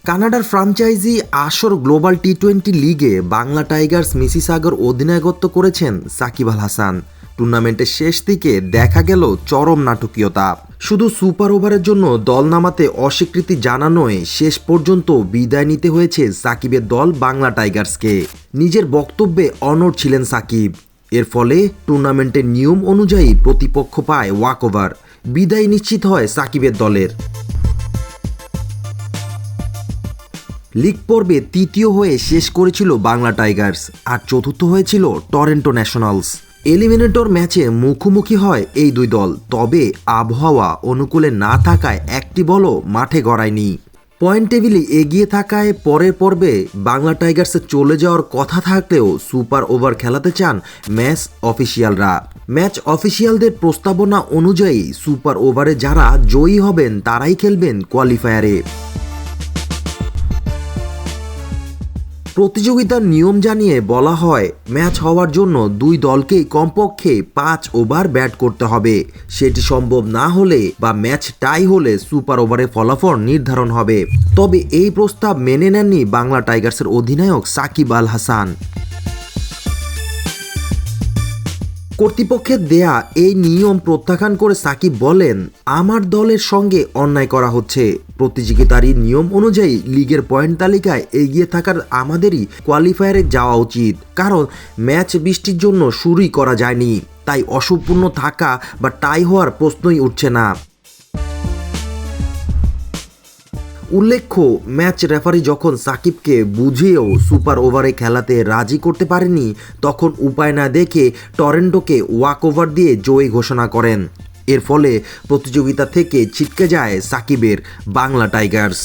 কানাডার ফ্র্যাঞ্চাইজি আসর গ্লোবাল টি-20 লিগে বাংলা টাইগার্স মিসিসাগার অধিনায়কত্ব করেছেন সাকিব আল হাসান। টুর্নামেন্টের শেষ দিকে দেখা গেল চরম নাটকীয়তা। শুধু সুপার ওভারের জন্য দল নামাতে অস্বীকৃতি জানানোয় শেষ পর্যন্ত বিদায় নিতে হয়েছে সাকিবের দল বাংলা টাইগার্সকে। নিজের বক্তব্যে অনড় ছিলেন সাকিব। এর ফলে টুর্নামেন্টের নিয়ম অনুযায়ী প্রতিপক্ষ পায় ওয়াকওভার। বিদায় নিশ্চিত হয় সাকিবের দলের। লিগ পর্বে তৃতীয় হয়ে শেষ করেছিল বাংলা টাইগার্স, আর চতুর্থ হয়েছিল টরন্টো ন্যাশনালস। এলিমিনেটর ম্যাচে মুখোমুখি হয় এই দুই দল, তবে আবহাওয়া অনুকূলে না থাকায় একটি বলও মাঠে গড়ায়নি। পয়েন্ট টেবিলে এগিয়ে থাকায় পরের পর্বে বাংলা টাইগার্সে চলে যাওয়ার কথা থাকলেও সুপার ওভার খেলাতে চান ম্যাচ অফিসিয়ালরা। ম্যাচ অফিসিয়ালদের প্রস্তাবনা অনুযায়ী সুপার ওভারে যারা জয়ী হবেন তারাই খেলবেন কোয়ালিফায়ারে। প্রতিযোগিতার নিয়ম জানিয়ে বলা হয়, ম্যাচ হওয়ার জন্য দুই দলকেই কমপক্ষে 5 ওভার ব্যাট করতে হবে। সেটি সম্ভব না হলে বা ম্যাচ টাই হলে সুপার ওভারে ফলাফল নির্ধারণ হবে। তবে এই প্রস্তাব মেনে নেননি বাংলা টাইগার্সের অধিনায়ক সাকিব আল হাসান। কর্তৃপক্ষের দেয়া এই নিয়ম প্রত্যাখ্যান করে সাকিব বলেন, আমার দলের সঙ্গে অন্যায় করা হচ্ছে। প্রতিযোগিতারই নিয়ম অনুযায়ী লিগের পয়েন্ট তালিকায় এগিয়ে থাকার আমাদেরই কোয়ালিফায়ারে যাওয়া উচিত, কারণ ম্যাচ বৃষ্টির জন্য শুরুই করা যায়নি। তাই অসম্পূর্ণ থাকা বা টাই হওয়ার প্রশ্নই উঠছে না। উল্লেখ্য, ম্যাচ রেফারি যখন সাকিবকে বুঝিয়েও সুপার ওভারে খেলাতে রাজি করতে পারেনি, তখন উপায় না দেখে টরন্টোকে ওয়াকওভার দিয়ে জয়ী ঘোষণা করেন। এর ফলে প্রতিযোগিতা থেকে ছিটকে যায় সাকিবের বাংলা টাইগার্স।